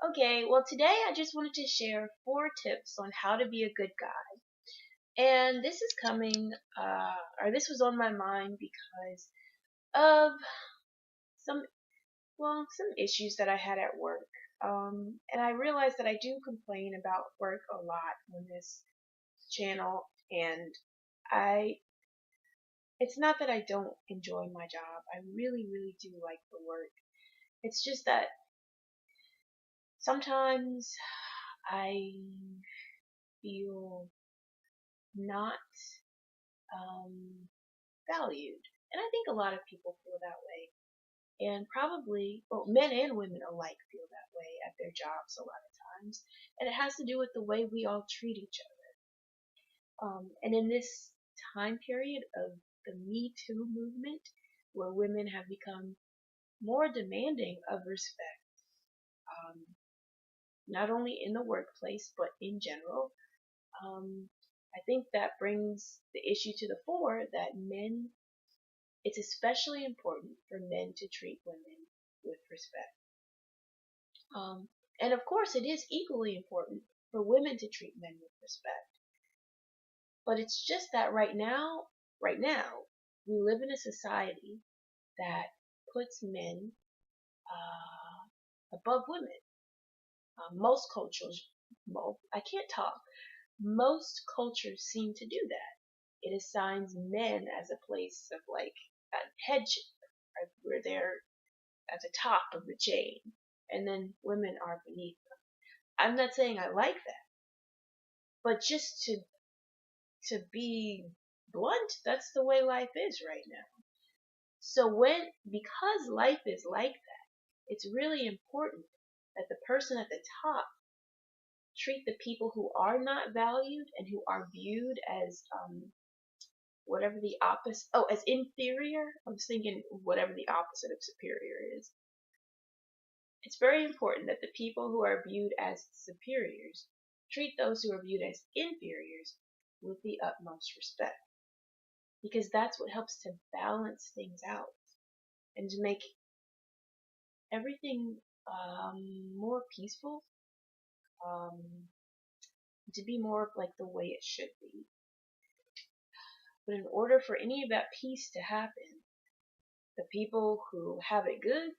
Okay, well, today I just wanted to share 4 tips on how to be a good guy. And this is this was on my mind because of some, some issues that I had at work. And I realized that I do complain about work a lot on this channel, and I, it's not that I don't enjoy my job. I really, really do like the work. It's just that sometimes I feel not valued. And I think a lot of people feel that way. And probably, well, men and women alike feel that way at their jobs a lot of times. And it has to do with the way we all treat each other. And in this time period of the Me Too movement, where women have become more demanding of respect, um, not only in the workplace, but in general, um, I think that brings the issue to the fore that it's especially important for men to treat women with respect. Um, and of course, it is equally important for women to treat men with respect. But it's just that right now, we live in a society that puts men above women. Most cultures, well, I can't talk. Most cultures seem to do that. It assigns men as a place of like a headship, right, where they're at the top of the chain, and then women are beneath them. I'm not saying I like that, but just to be blunt, that's the way life is right now. So because life is like that, it's really important that the person at the top treat the people who are not valued and who are viewed as whatever the opposite, as inferior. I was thinking whatever the opposite of superior is. It's very important that the people who are viewed as superiors treat those who are viewed as inferiors with the utmost respect, because that's what helps to balance things out and to make everything more peaceful, um, to be more like the way it should be. But in order for any of that peace to happen, the people who have it good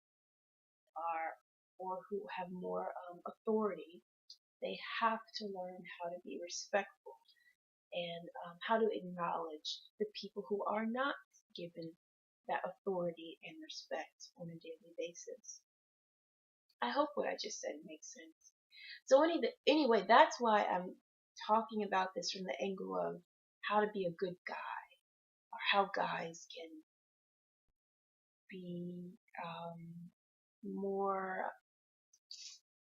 are, or who have more authority, they have to learn how to be respectful and how to acknowledge the people who are not given that authority and respect on a daily basis. I hope what I just said makes sense. So anyway, that's why I'm talking about this from the angle of how to be a good guy, or how guys can be more,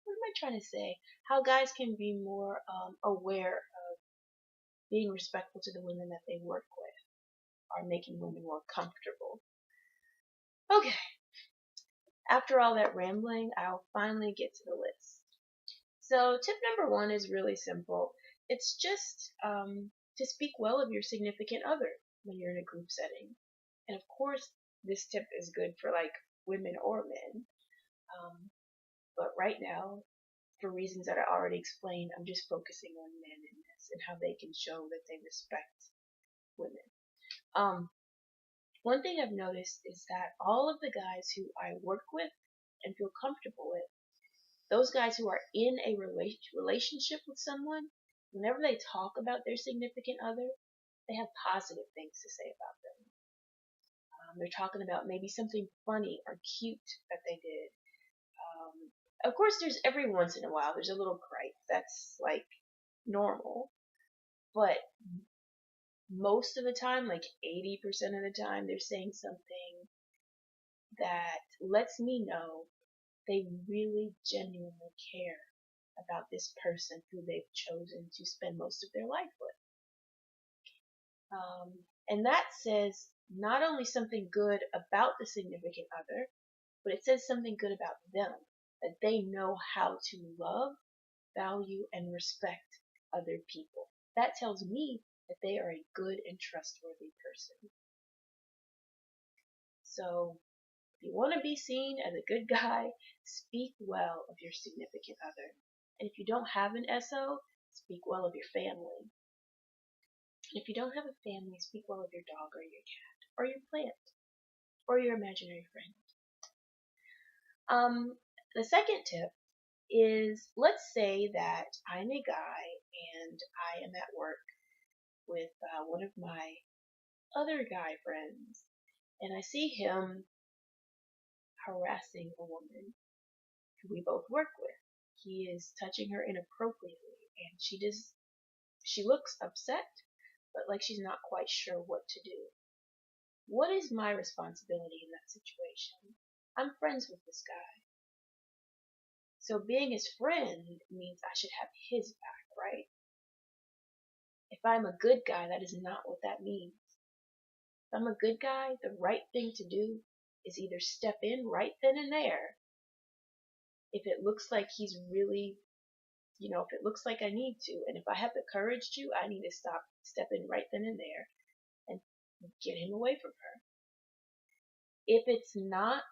what am I trying to say? How guys can be more aware of being respectful to the women that they work with, or making women more comfortable. Okay, after all that rambling, I'll finally get to the list. So tip number 1 is really simple. It's just to speak well of your significant other when you're in a group setting. And of course, this tip is good for like women or men. But right now, for reasons that I already explained, I'm just focusing on men in this and how they can show that they respect women. Um, One thing I've noticed is that all of the guys who I work with and feel comfortable with, those guys who are in a relationship with someone, whenever they talk about their significant other, they have positive things to say about them. They're talking about maybe something funny or cute that they did. Of course, there's every once in a while, there's a little gripe. That's like normal. But most of the time, like 80% of the time, they're saying something that lets me know they really genuinely care about this person who they've chosen to spend most of their life with. And that says not only something good about the significant other, but it says something good about them, that they know how to love, value, and respect other people. That tells me that they are a good and trustworthy person. So If you want to be seen as a good guy, speak well of your significant other. And if you don't have an SO, speak well of your family. And if you don't have a family, speak well of your dog or your cat or your plant or your imaginary friend. The second tip is, let's say that I'm a guy and I am at work with one of my other guy friends, and I see him harassing a woman who we both work with. He is touching her inappropriately, and she looks upset, but like she's not quite sure what to do. What is my responsibility in that situation? I'm friends with this guy. So being his friend means I should have his back, right? If I'm a good guy, that is not what that means. If I'm a good guy, the right thing to do is either step in right then and there. If it looks like he's really, if it looks like I need to, and if I have the courage to, I need to step in right then and there and get him away from her. If it's not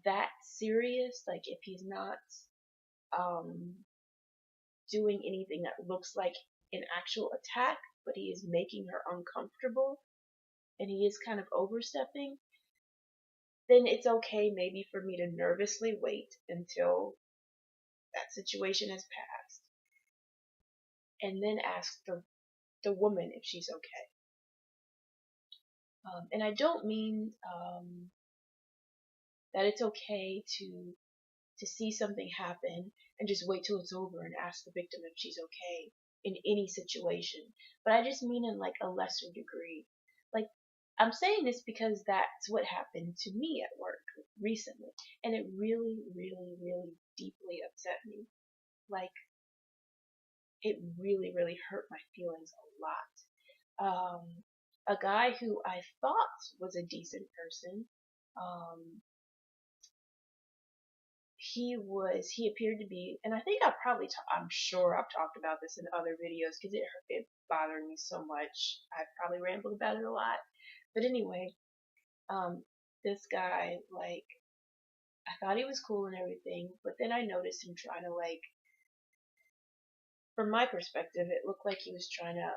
that serious, like if he's not doing anything that looks like an actual attack, but he is making her uncomfortable and he is kind of overstepping, then it's okay maybe for me to nervously wait until that situation has passed and then ask the woman if she's okay. And I don't mean that it's okay to see something happen and just wait till it's over and ask the victim if she's okay in any situation. But I just mean in like a lesser degree. Like, I'm saying this because that's what happened to me at work recently, and it really, really, really deeply upset me. Like, it really, really hurt my feelings a lot. A guy who I thought was a decent person, he appeared to be, and I think I'm sure I've talked about this in other videos because it bothered me so much. I've probably rambled about it a lot. But anyway, this guy, like, I thought he was cool and everything, but then I noticed him trying to, like, from my perspective, it looked like he was trying to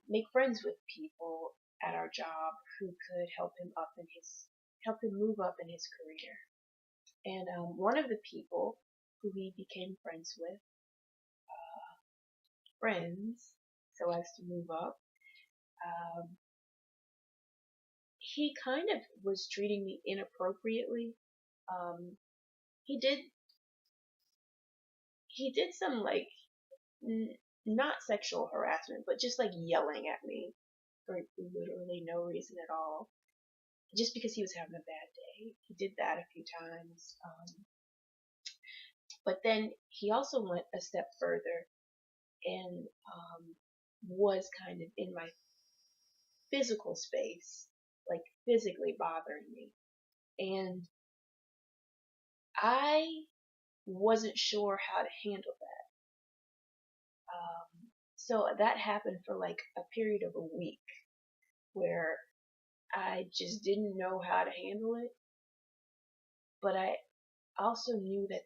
make friends with people at our job who could help him move up in his career. And one of the people who he became friends with, so as to move up, he kind of was treating me inappropriately. He did some, like, not sexual harassment, but just like yelling at me for literally no reason at all, just because he was having a bad day. He did that a few times. But then he also went a step further and was kind of in my physical space, like physically bothering me. And I wasn't sure how to handle that. So that happened for like a period of a week where I just didn't know how to handle it. But I also knew that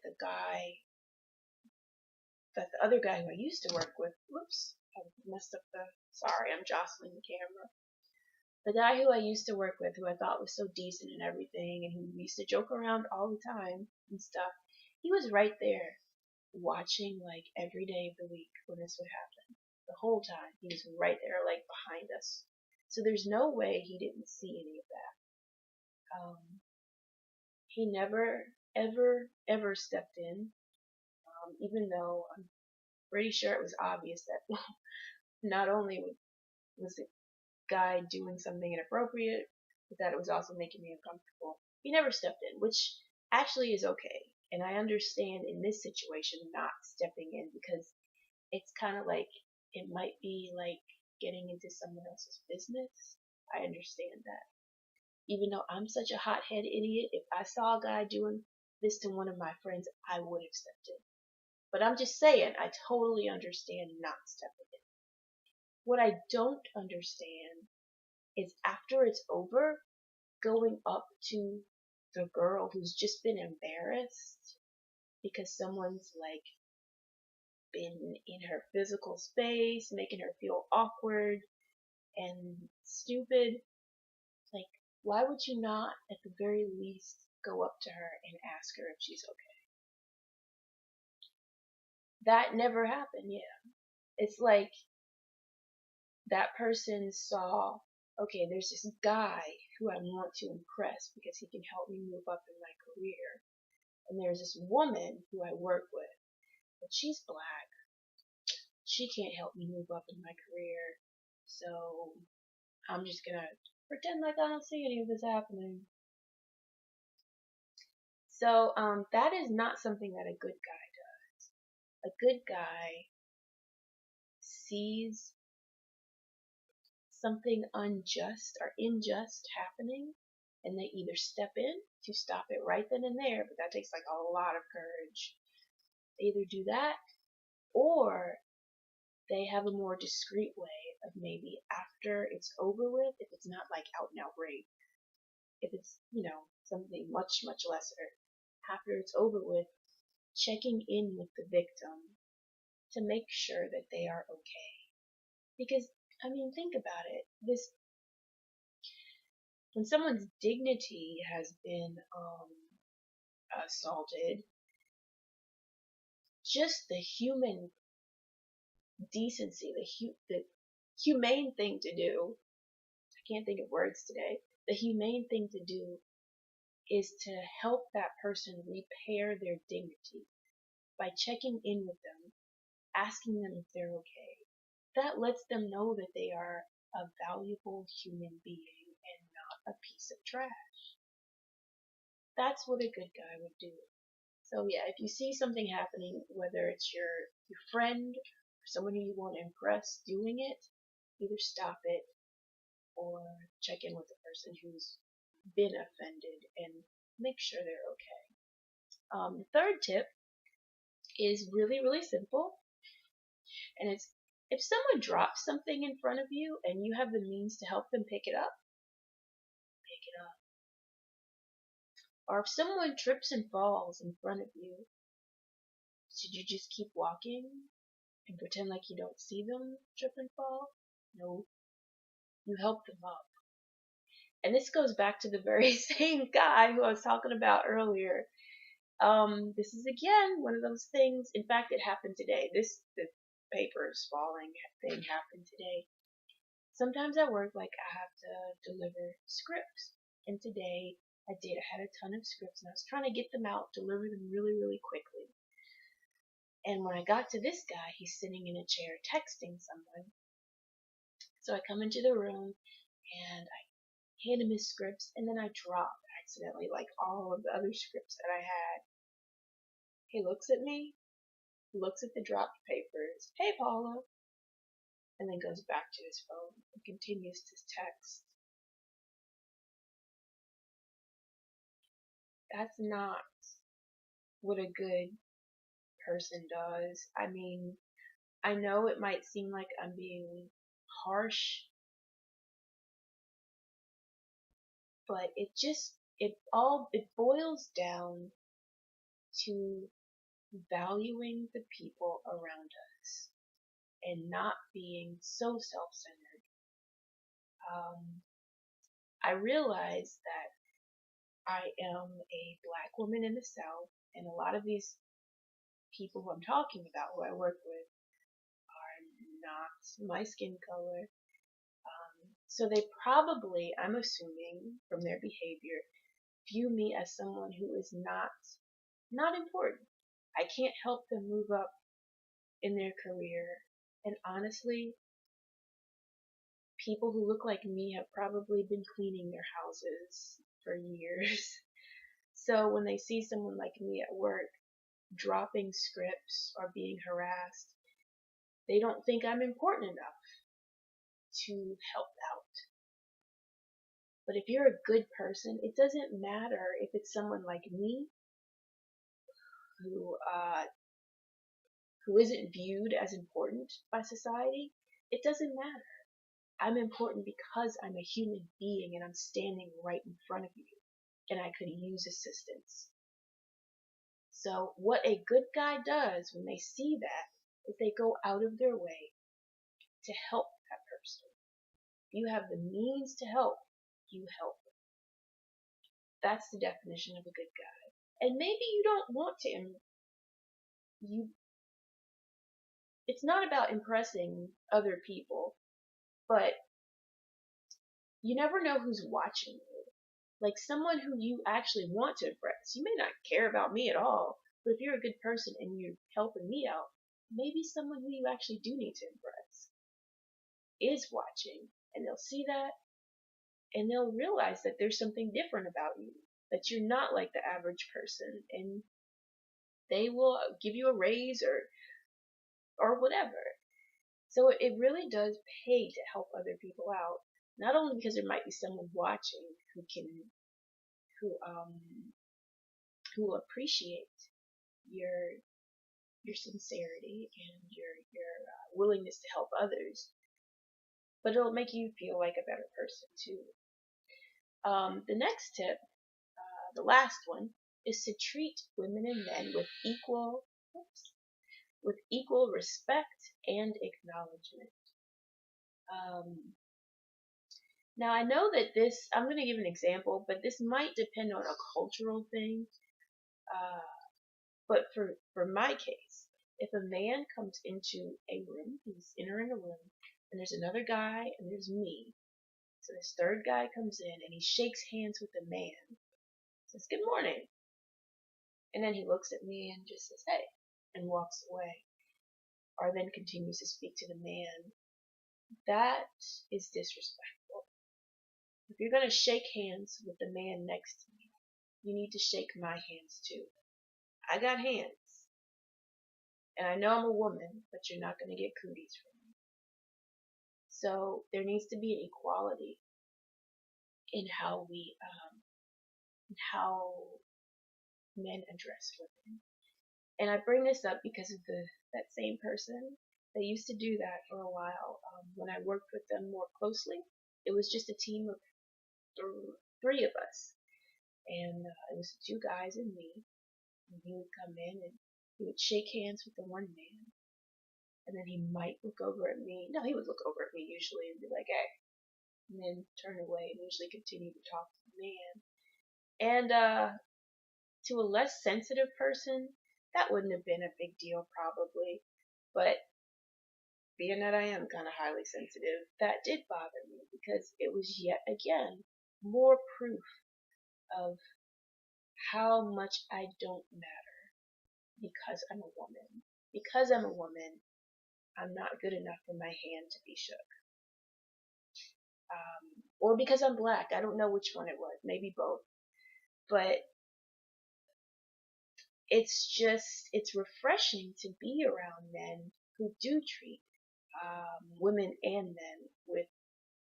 the other guy who I used to work with, whoops, I messed up sorry, I'm jostling the camera. The guy who I used to work with, who I thought was so decent and everything, and who we used to joke around all the time and stuff, he was right there watching like every day of the week when this would happen. The whole time. He was right there, like behind us. So there's no way he didn't see any of that. He never, ever, ever stepped in, even though I'm pretty sure it was obvious that not only was the guy doing something inappropriate, but that it was also making me uncomfortable. He never stepped in, which actually is okay. And I understand in this situation not stepping in because it's kind of like it might be like getting into someone else's business. I understand that. Even though I'm such a hothead idiot, if I saw a guy doing this to one of my friends, I would have stepped in. But I'm just saying, I totally understand not stepping in. What I don't understand is after it's over, going up to the girl who's just been embarrassed because someone's like been in her physical space, making her feel awkward and stupid. Like, why would you not, at the very least, go up to her and ask her if she's okay? That never happened, yeah. It's like that person saw, okay, there's this guy who I want to impress because he can help me move up in my career. And there's this woman who I work with, but she's black. She can't help me move up in my career. So I'm just gonna pretend like I don't see any of this happening. So that is not something that a good guy does. A good guy sees something unjust or unjust happening, and they either step in to stop it right then and there, but that takes like a lot of courage. They either do that, or they have a more discreet way of maybe after it's over with, if it's not like out and out rape, if it's, something much, much lesser, after it's over with, checking in with the victim to make sure that they are okay. Because, I mean, think about it. When someone's dignity has been assaulted, just the human decency, the humane thing to do, I can't think of words today, the humane thing to do is to help that person repair their dignity by checking in with them, asking them if they're okay. That lets them know that they are a valuable human being and not a piece of trash. That's what a good guy would do. So yeah, if you see something happening, whether it's your friend or someone who you want to impress doing it, either stop it or check in with the person who's been offended and make sure they're okay. The third tip is really, really simple, and it's if someone drops something in front of you and you have the means to help them pick it up, pick it up. Or if someone trips and falls in front of you, should you just keep walking and pretend like you don't see them trip and fall? No, you help them up. And this goes back to the very same guy who I was talking about earlier. This is again one of those things. In fact, it happened today. The papers falling thing happened today. Sometimes at work, like I have to deliver scripts, and today I did. I had a ton of scripts, and I was trying to get them out, deliver them really, really quickly. And when I got to this guy, he's sitting in a chair texting someone. So I come into the room and I hand him his scripts, and then I drop accidentally like all of the other scripts that I had. He looks at me, looks at the dropped papers, hey Paula, and then goes back to his phone and continues to text. That's not what a good person does. I mean, I know it might seem like I'm being harsh, but it boils down to valuing the people around us and not being so self-centered. I realize that I am a black woman in the South, and a lot of these people who I'm talking about, who I work with, are not my skin color. So they probably, I'm assuming from their behavior, view me as someone who is not important. I can't help them move up in their career. And honestly, people who look like me have probably been cleaning their houses for years. So when they see someone like me at work dropping scripts or being harassed, they don't think I'm important enough to help out. But if you're a good person, it doesn't matter if it's someone like me who isn't viewed as important by society. It doesn't matter. I'm important because I'm a human being and I'm standing right in front of you. and I could use assistance. So what a good guy does when they see that is they go out of their way to help that person. If you have the means to help, you help. That's the definition of a good guy. And maybe you don't want to, you, it's not about impressing other people, but you never know who's watching you. Like someone who you actually want to impress. You may not care about me at all, but if you're a good person and you're helping me out, maybe someone who you actually do need to impress is watching, and they'll see that, and they'll realize that there's something different about you, that you're not like the average person, and they will give you a raise or whatever. So it really does pay to help other people out, not only because there might be someone watching who um who will appreciate your your sincerity and your willingness to help others, but it'll make you feel like a better person too. The next tip, the last one, is to treat women and men with equal respect and acknowledgement. Um, Now I know that this, I'm going to give an example, but this might depend on a cultural thing. Uh, but for my case, if a man comes into a room, he's entering a room, and there's another guy and there's me. So this third guy comes in and he shakes hands with the man, says good morning, and then he looks at me and just says hey, and walks away, or then continues to speak to the man. That is disrespectful. If you're going to shake hands with the man next to me, you need to shake my hands too. I got hands. And I know I'm a woman, but you're not going to get cooties from me. So there needs to be an equality in how men address women. And I bring this up because of that same person. They used to do that for a while. When I worked with them more closely, it was just a team of three of us. And it was two guys and me. And he would come in and he would shake hands with the one man. And then he might look over at me. No, he would look over at me usually and be like, hey. And then turn away and usually continue to talk to the man. And to a less sensitive person, that wouldn't have been a big deal probably. But being that I am kind of highly sensitive, that did bother me because it was yet again more proof of how much I don't matter because I'm a woman. Because I'm a woman, I'm not good enough for my hand to be shook. Or because I'm black. I don't know which one it was. Maybe both. But it's refreshing to be around men who do treat women and men with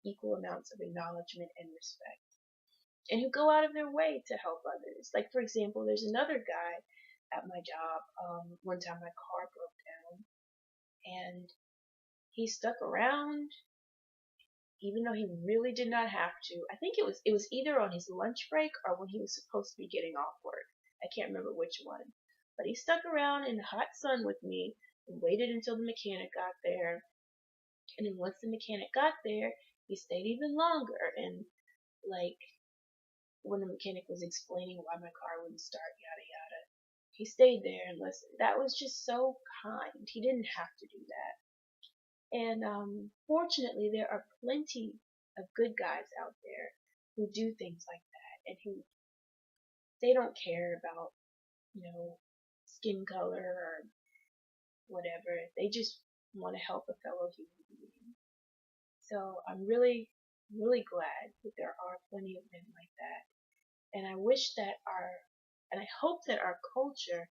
equal amounts of acknowledgement and respect. And who go out of their way to help others. Like, for example, there's another guy at my job. One time my car broke down. And he stuck around even though he really did not have to. I think it was either on his lunch break or when he was supposed to be getting off work. I can't remember which one. But he stuck around in the hot sun with me and waited until the mechanic got there. And then once the mechanic got there, he stayed even longer. And like when the mechanic was explaining why my car wouldn't start, yada yada, he stayed there and listened. That was just so kind. He didn't have to do that. And fortunately, there are plenty of good guys out there who do things like that and who they don't care about, skin color or whatever. They just want to help a fellow human being. So I'm really, really glad that there are plenty of men like that. And I hope that our culture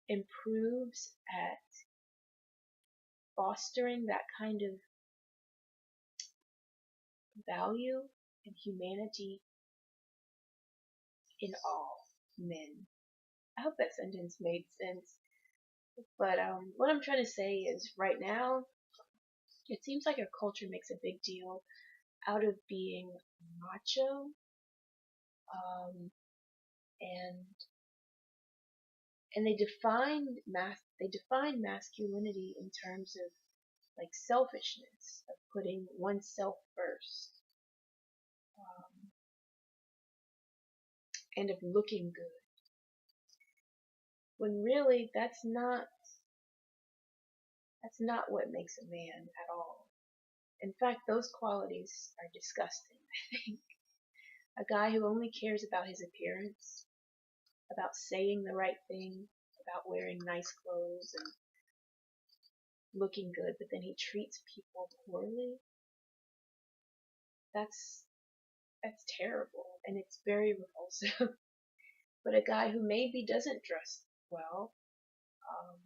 improves at fostering that kind of value and humanity in all men. I hope that sentence made sense. But what I'm trying to say is right now, it seems like our culture makes a big deal out of being macho, and they define masculinity in terms of like selfishness, of putting oneself first, and of looking good. When really that's not what makes a man at all. In fact, those qualities are disgusting, I think. A guy who only cares about his appearance, about saying the right thing, about wearing nice clothes and looking good, but then he treats people poorly. That's terrible, and it's very repulsive. But a guy who maybe doesn't dress well, um,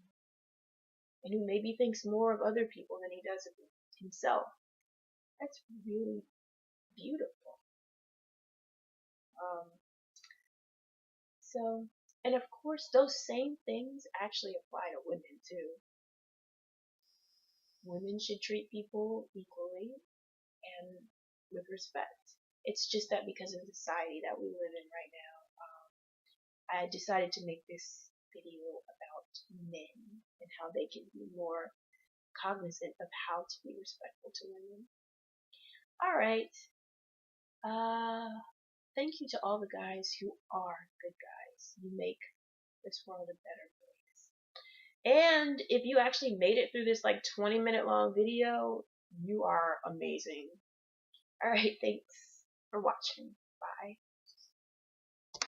and who maybe thinks more of other people than he does of himself, that's really beautiful. Um, so, and of course, those same things actually apply to women too. Women should treat people equally and with respect. It's just that because of the society that we live in right now, I decided to make this video about men and how they can be more cognizant of how to be respectful to women. Alright, thank you to all the guys who are good guys. You make this world a better place. And if you actually made it through this like 20-minute long video, you are amazing. Alright, thanks for watching. Bye.